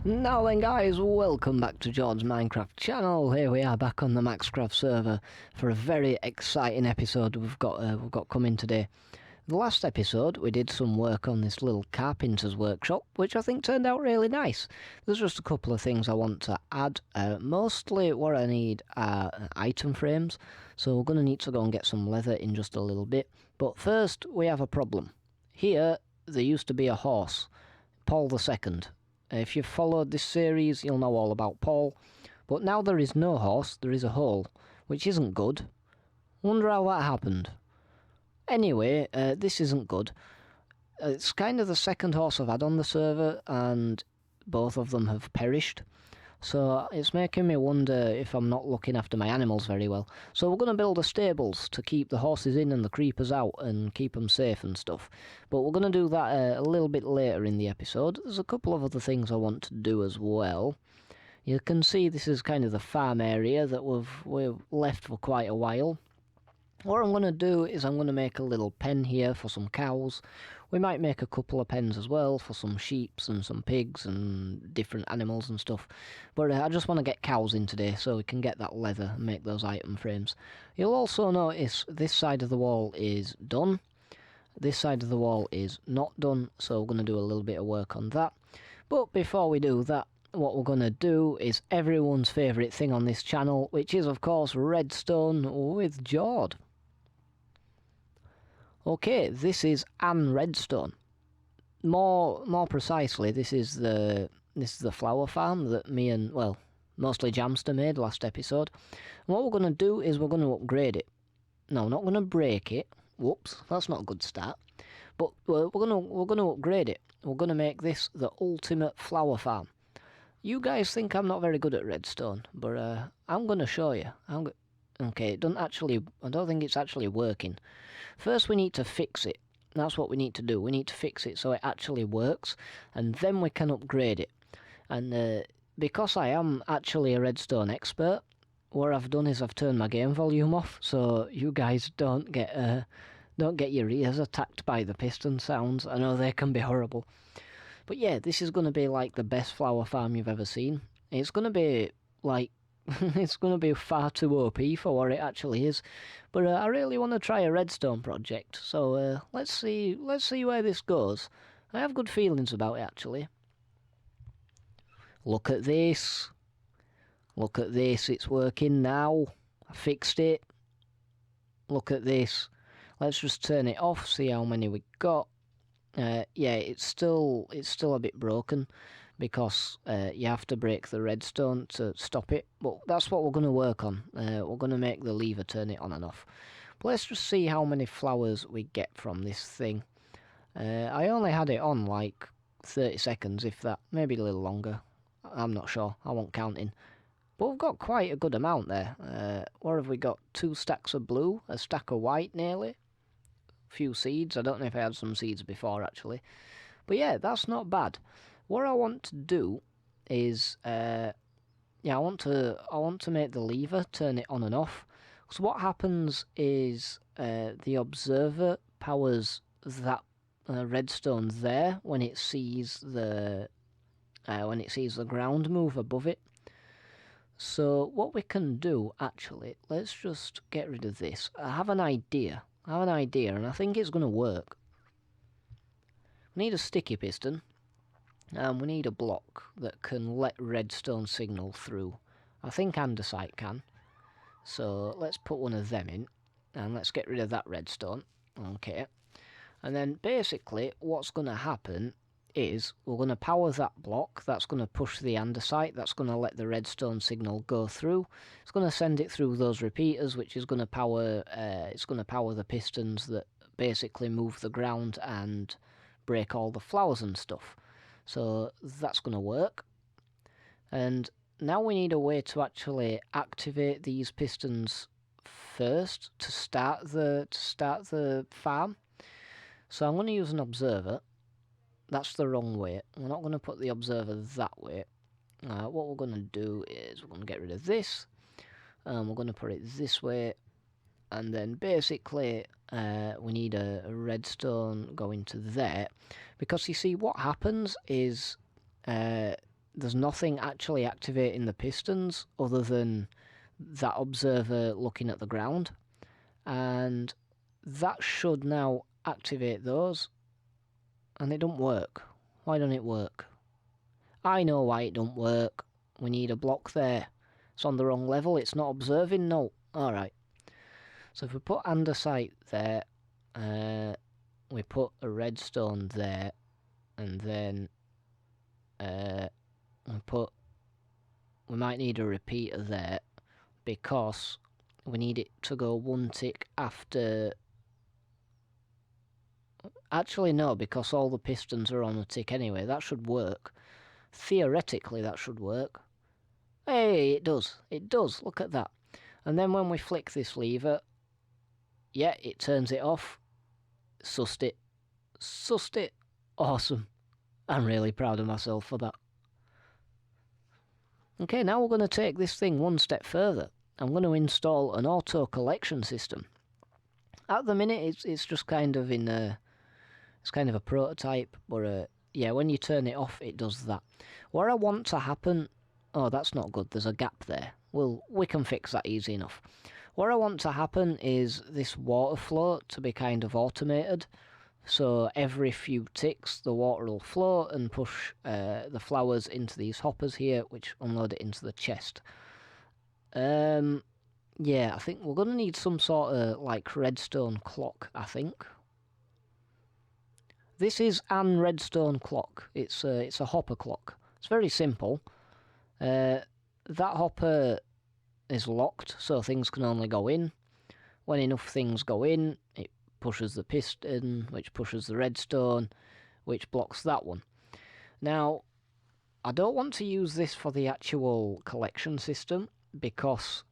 Now then guys, welcome back to George's Minecraft channel. Here we are back on the Maxcraft server for a very exciting episode we've got coming today. The last episode we did some work on this little carpenter's workshop, which I think turned out really nice. There's just a couple of things I want to add. Mostly what I need are item frames, so we're going to need to go and get some leather in just a little bit. But first we have a problem. Here there used to be a horse, Paul II. If you've followed this series, you'll know all about Paul. But now there is no horse, there is a hole, which isn't good. Wonder how that happened. Anyway, this isn't good. It's kind of the second horse I've had on the server, and both of them have perished. So it's making me wonder if I'm not looking after my animals very well. So we're going to build a stables to keep the horses in and the creepers out and keep them safe and stuff. But we're going to do that a little bit later in the episode. There's a couple of other things I want to do as well. You can see this is kind of the farm area that we've left for quite a while. What I'm going to do is I'm going to make a little pen here for some cows. We might make a couple of pens as well for some sheep and some pigs and different animals and stuff. But I just want to get cows in today so we can get that leather and make those item frames. You'll also notice this side of the wall is done. This side of the wall is not done, so we're going to do a little bit of work on that. But before we do that, what we're going to do is everyone's favourite thing on this channel, which is of course redstone with Jord. Okay, this is an redstone. More precisely, this is the flower farm that me and, well, mostly Jamster made last episode. And what we're going to do is we're going to upgrade it. No, we're not going to break it. Whoops, that's not a good start. But we're going to upgrade it. We're going to make this the ultimate flower farm. You guys think I'm not very good at redstone, but I'm going to show you. Okay, it doesn't actually, I don't think it's actually working. First we need to fix it. That's what we need to do. We need to fix it so it actually works, and then we can upgrade it. And because I am actually a redstone expert, what I've done is I've turned my game volume off, so you guys don't get your ears attacked by the piston sounds. I know they can be horrible. But yeah, this is going to be like the best flower farm you've ever seen. It's going to be like it's going to be far too OP for what it actually is. But I really want to try a redstone project, so let's see where this goes. I have good feelings about it, actually. Look at this. Look at this, it's working now. I fixed it. Look at this. Let's just turn it off, see how many we got. Yeah, it's still a bit broken because you have to break the redstone to stop it. But that's what we're going to work on. We're going to make the lever turn it on and off. But let's just see how many flowers we get from this thing. I only had it on like 30 seconds, if that. Maybe a little longer. I'm not sure. I won't count in. But we've got quite a good amount there. What have we got? 2 stacks of blue, a stack of white nearly. Few seeds. I don't know if I had some seeds before actually, but yeah, that's not bad. What I want to do is I want to make the lever turn it on and off. So what happens is the observer powers that redstone there when it sees the ground move above it. So what we can do actually, let's just get rid of this. I have an idea, and I think it's going to work. We need a sticky piston, and we need a block that can let redstone signal through. I think andesite can. So let's put one of them in, and let's get rid of that redstone. Okay. And then basically what's going to happen is we're going to power that block. That's going to push the andesite. That's going to let the redstone signal go through. It's going to send it through those repeaters, which is going to power. It's going to power the pistons that basically move the ground and break all the flowers and stuff. So that's going to work. And now we need a way to actually activate these pistons first to start the farm. So I'm going to use an observer. That's the wrong way. We're not going to put the observer that way. What we're going to do is we're going to get rid of this. We're going to put it this way. And then basically we need a redstone going to there. Because you see what happens is there's nothing actually activating the pistons other than that observer looking at the ground, and that should now activate those, and it don't work. Why don't it work? I know why it don't work. We need a block there. It's on the wrong level. It's not observing. No. Alright. So if we put andesite there, we put a redstone there, and then we might need a repeater there, because we need it to go one tick after... Actually no, because all the pistons are on a tick anyway. That should work. Theoretically that should work. Hey, it does. It does. Look at that. And then when we flick this lever, yeah, it turns it off. Sussed it. Sussed it. Awesome. I'm really proud of myself for that. Okay, now we're going to take this thing one step further. I'm going to install an auto collection system. At the minute, it's just kind of in a... It's kind of a prototype, but yeah, when you turn it off, it does that. What I want to happen... Oh, that's not good. There's a gap there. We can fix that easy enough. What I want to happen is this water flow to be kind of automated. So every few ticks, the water will flow and push the flowers into these hoppers here, which unload it into the chest. Yeah, I think we're going to need some sort of, like, redstone clock, I think. This is an redstone clock. It's a hopper clock. It's very simple. That hopper is locked, so things can only go in. When enough things go in, it pushes the piston, which pushes the redstone, which blocks that one. Now, I don't want to use this for the actual collection system, because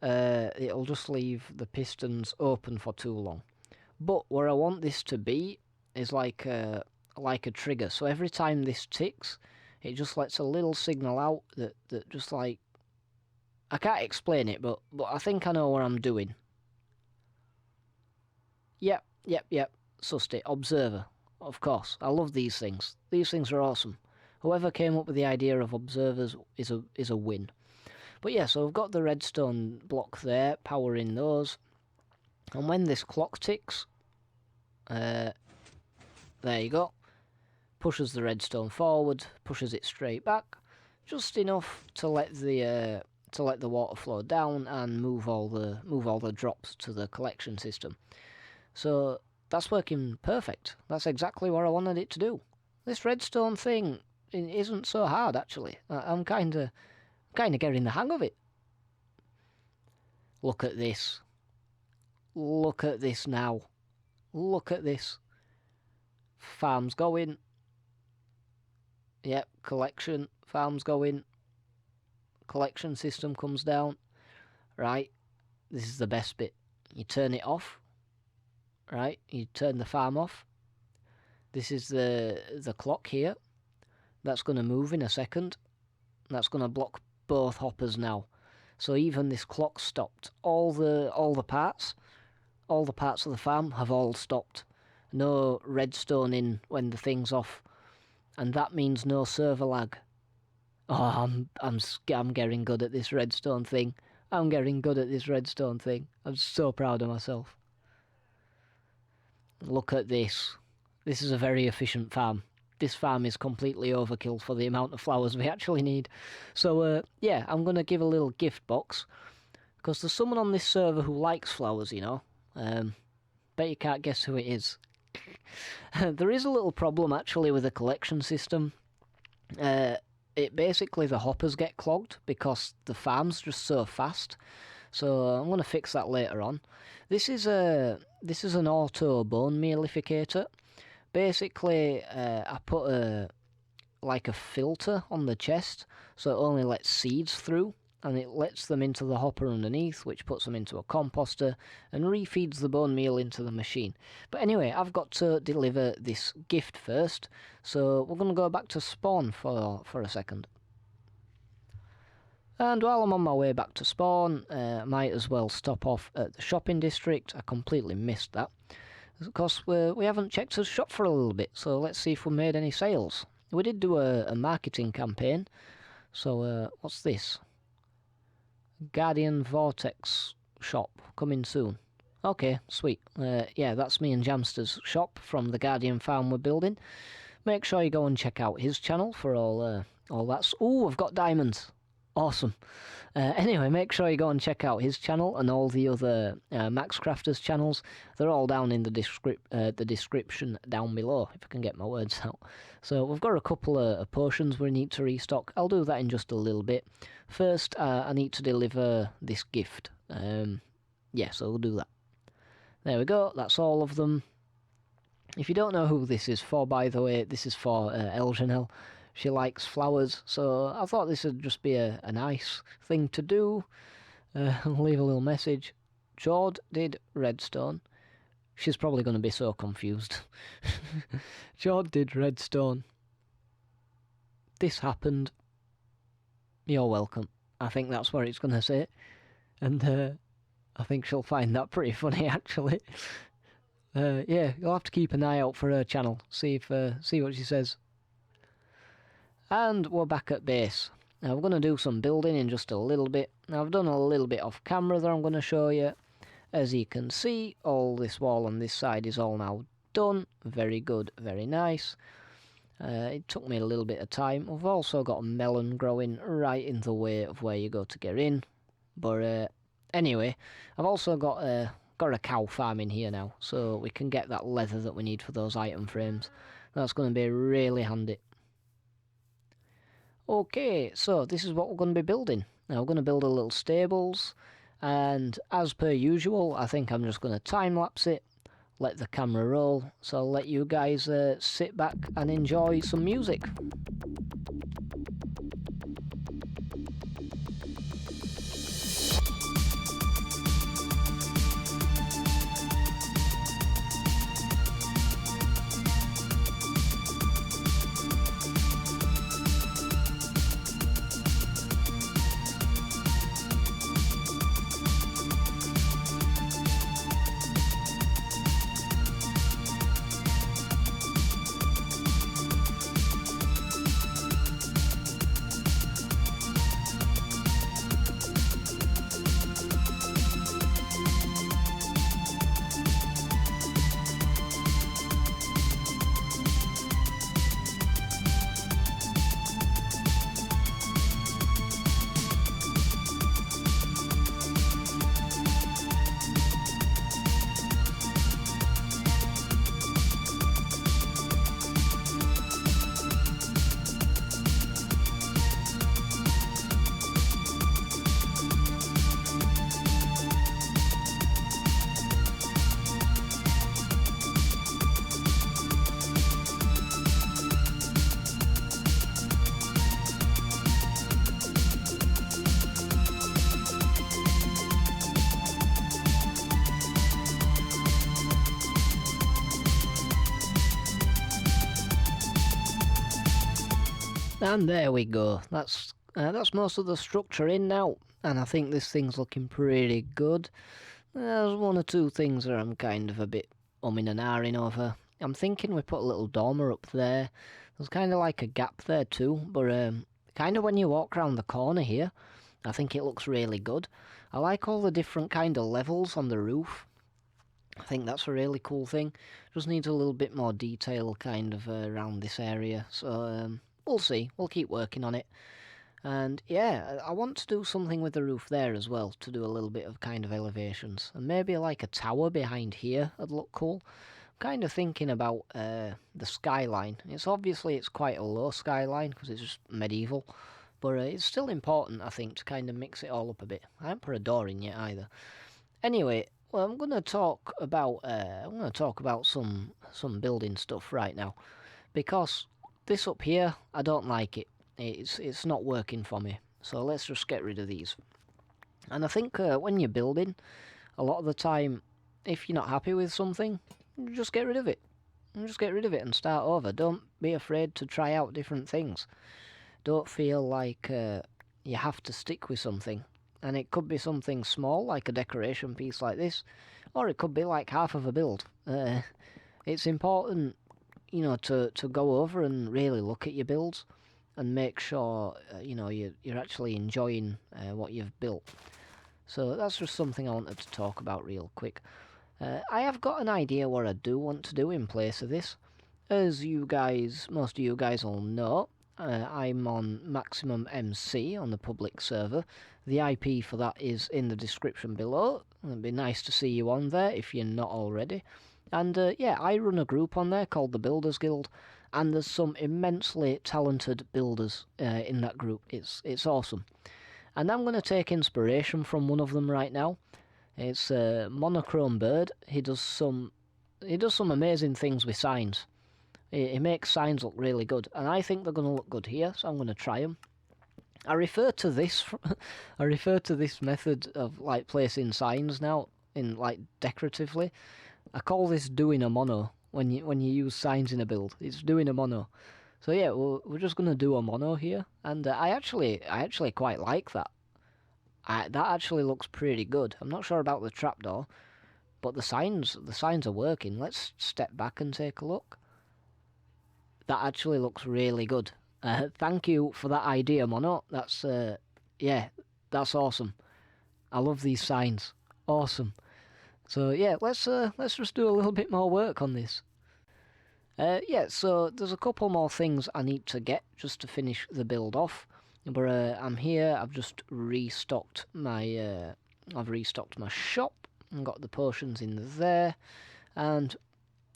it'll just leave the pistons open for too long. But where I want this to be is like a trigger. So every time this ticks, it just lets a little signal out that just like... I can't explain it, but I think I know what I'm doing. Yep. Sussed it. Observer. Of course. I love these things. These things are awesome. Whoever came up with the idea of observers is a win. But yeah, so we've got the redstone block there, powering those. And when this clock ticks, there you go. Pushes the redstone forward, pushes it straight back, just enough to let the water flow down and move all the drops to the collection system. So that's working perfect. That's exactly what I wanted it to do. This redstone thing isn't so hard, actually. I'm kind of getting the hang of it. Look at this. Look at this now. Look at this. Farm's going. Yep, collection. Farm's going. Collection system comes down. Right. This is the best bit. You turn it off. Right. You turn the farm off. This is the clock here. That's going to move in a second. That's going to block both hoppers now. So even this clock stopped. All the parts of the farm have all stopped. No redstone in when the thing's off, and that means no server lag. Oh, I'm getting good at this redstone thing. I'm getting good at this redstone thing. I'm so proud of myself. Look at this. This is a very efficient farm. This farm is completely overkill for the amount of flowers we actually need. So, yeah, I'm going to give a little gift box. Because there's someone on this server who likes flowers, you know. Bet you can't guess who it is. There is a little problem, actually, with the collection system. Basically, the hoppers get clogged because the farm's just so fast. So, I'm going to fix that later on. This is an auto bone mealificator. Basically, I put a filter on the chest, so it only lets seeds through, and it lets them into the hopper underneath, which puts them into a composter, and refeeds the bone meal into the machine. But anyway, I've got to deliver this gift first, so we're going to go back to spawn for a second. And while I'm on my way back to spawn, I might as well stop off at the shopping district. I completely missed that. Of course, we haven't checked the shop for a little bit, so let's see if we made any sales. we did do a marketing campaign. So what's this? Guardian Vortex shop coming soon. Okay, sweet. Yeah, that's me and Jamster's shop from the Guardian farm we're building. Make sure you go and check out his channel for all that. Oh, I've got diamonds. Awesome. Anyway, make sure you go and check out his channel and all the other Maxcrafters channels. They're all down in the description down below, if I can get my words out. So we've got a couple of potions we need to restock. I'll do that in just a little bit. First, I need to deliver this gift. Yeah, so we'll do that. There we go, that's all of them. If you don't know who this is for, by the way, this is for Eljanelle. She likes flowers, so I thought this would just be a nice thing to do. Leave a little message. Jord did redstone. She's probably going to be so confused. Jord did redstone. This happened. You're welcome. I think that's what it's going to say. And I think she'll find that pretty funny, actually. Yeah, you'll have to keep an eye out for her channel. See what she says. And we're back at base. Now we're going to do some building in just a little bit. Now I've done a little bit off camera that I'm going to show you. As you can see, all this wall on this side is all now done. Very good, very nice. It took me a little bit of time. We've also got a melon growing right in the way of where you go to get in. But anyway, I've also got a cow farm in here now, so we can get that leather that we need for those item frames. That's going to be really handy. Okay, so this is what we're going to be building. Now we're going to build a little stables, and as per usual, I think I'm just going to time-lapse it, let the camera roll, so I'll let you guys sit back and enjoy some music. And there we go. That's most of the structure in now, and I think this thing's looking pretty good. There's one or two things that I'm kind of a bit umming and ahhing over. I'm thinking we put a little dormer up there. There's kind of like a gap there too, but kind of when you walk around the corner here, I think it looks really good. I like all the different kind of levels on the roof. I think that's a really cool thing. Just needs a little bit more detail kind of around this area, so we'll see. We'll keep working on it. And yeah, I want to do something with the roof there as well, to do a little bit of kind of elevations. And maybe like a tower behind here would look cool. I'm kind of thinking about the skyline. It's quite a low skyline because it's just medieval. But it's still important, I think, to kind of mix it all up a bit. I haven't put a door in yet either. Anyway, well, I'm going to talk about some building stuff right now, because this up here, I don't like it. It's not working for me. So let's just get rid of these. And I think when you're building, a lot of the time, if you're not happy with something, just get rid of it. Just get rid of it and start over. Don't be afraid to try out different things. Don't feel like you have to stick with something. And it could be something small, like a decoration piece like this, or it could be like half of a build. It's important you know, to go over and really look at your builds and make sure, you know, you're actually enjoying what you've built. So that's just something I wanted to talk about real quick. I have got an idea what I do want to do in place of this. As you guys, most of you guys will know, I'm on Maximum MC on the public server. The IP for that is in the description below. It'd be nice to see you on there if you're not already. And yeah, I run a group on there called the Builders Guild, and there's some immensely talented builders in that group. It's awesome. And I'm going to take inspiration from one of them right now. It's Monochrome Bird. He does some amazing things with signs. He makes signs look really good, and I think they're going to look good here, so I'm going to try them. I refer to this method of like placing signs now in like decoratively. I call this doing a mono when you use signs in a build. It's doing a mono. So yeah, we're just going to do a mono here, and I actually quite like that. That actually looks pretty good. I'm not sure about the trapdoor, but the signs are working. Let's step back and take a look. That actually looks really good. Thank you for that idea, Mono. That's yeah, that's awesome. I love these signs. Awesome. So yeah, let's just do a little bit more work on this. Yeah, so there's a couple more things I need to get just to finish the build off. But I'm here. I've just restocked my shop and got the potions in there. And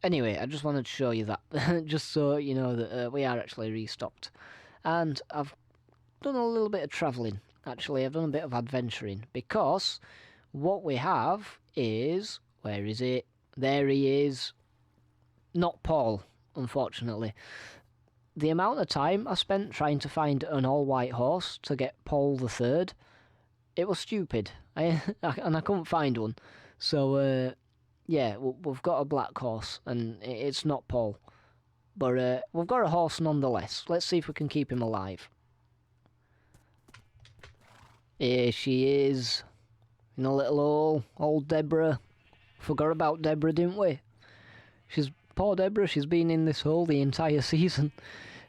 anyway, I just wanted to show you that, just so you know that we are actually restocked. And I've done a little bit of travelling. Actually, I've done a bit of adventuring, because what we have is, where is it? There he is. Not Paul, unfortunately. The amount of time I spent trying to find an all-white horse to get Paul the Third, it was stupid. And I couldn't find one. So, yeah, we've got a black horse, and it's not Paul. But we've got a horse nonetheless. Let's see if we can keep him alive. Here she is, in a little hole. Old Deborah. Forgot about Deborah, didn't we? Poor Deborah, she's been in this hole the entire season.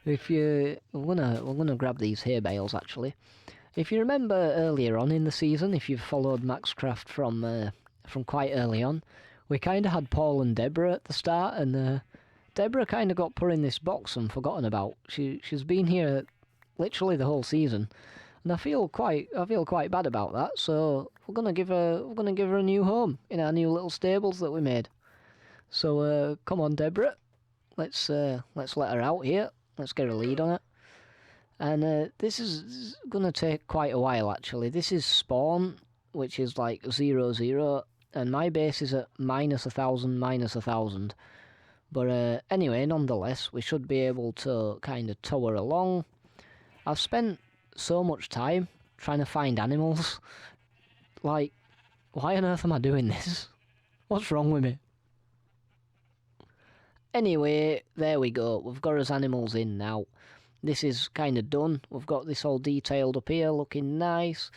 We're gonna grab these hay bales actually. If you remember earlier on in the season, if you've followed Maxcraft from quite early on, we kind of had Paul and Deborah at the start, and Deborah kind of got put in this box and forgotten about. She's been here literally the whole season, and I feel quite bad about that. So we're gonna give her a new home in our new little stables that we made. So come on, Deborah, let's let her out here. Let's get a lead on it. And this is gonna take quite a while actually. This is spawn, which is like 0, and my base is at -1,000, -1,000. But anyway, nonetheless, we should be able to kind of tower along. I've spent so much time trying to find animals. Like, why on earth am I doing this? What's wrong with me? Anyway, there we go. We've got us animals in now. This is kind of done. We've got this all detailed up here, looking nice.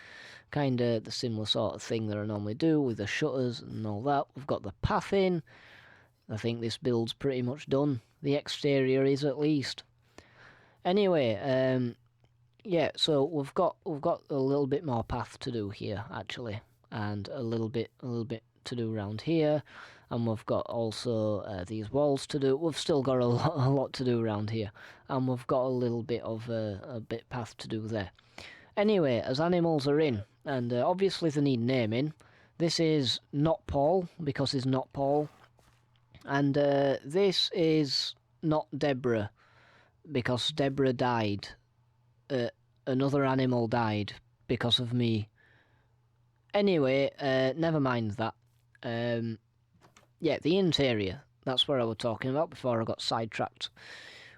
Kind of the similar sort of thing that I normally do with the shutters and all that. We've got the path in. I think this build's pretty much done. The exterior is, at least. Anyway, yeah, so we've got a little bit more path to do here actually, and a little bit to do around here, and we've got also these walls to do. We've still got a lot to do around here, and we've got a little bit of a bit path to do there. Anyway, as animals are in, and obviously they need naming. This is not Paul, because he's not Paul. And this is not Deborah, because Deborah died. Another animal died because of me. Anyway, never mind that. Yeah, the interior. That's what I was talking about before I got sidetracked.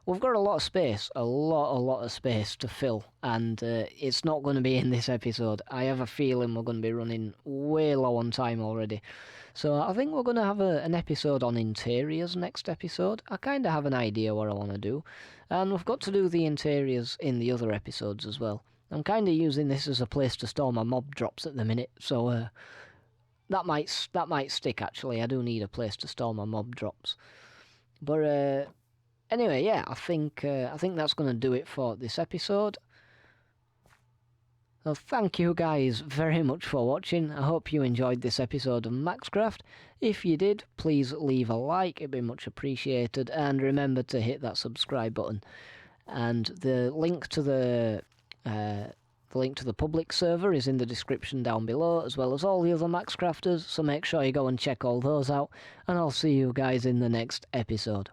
We've got a lot of space, a lot of space to fill, and it's not going to be in this episode. I have a feeling we're going to be running way low on time already. So I think we're going to have an episode on interiors next episode. I kind of have an idea what I want to do, and we've got to do the interiors in the other episodes as well. I'm kind of using this as a place to store my mob drops at the minute, so that might stick actually. I do need a place to store my mob drops. But anyway, yeah, I think that's going to do it for this episode. So thank you guys very much for watching. I hope you enjoyed this episode of Maxcraft. If you did, please leave a like, it'd be much appreciated, and remember to hit that subscribe button. And the link to the public server is in the description down below, as well as all the other Maxcrafters, so make sure you go and check all those out, and I'll see you guys in the next episode.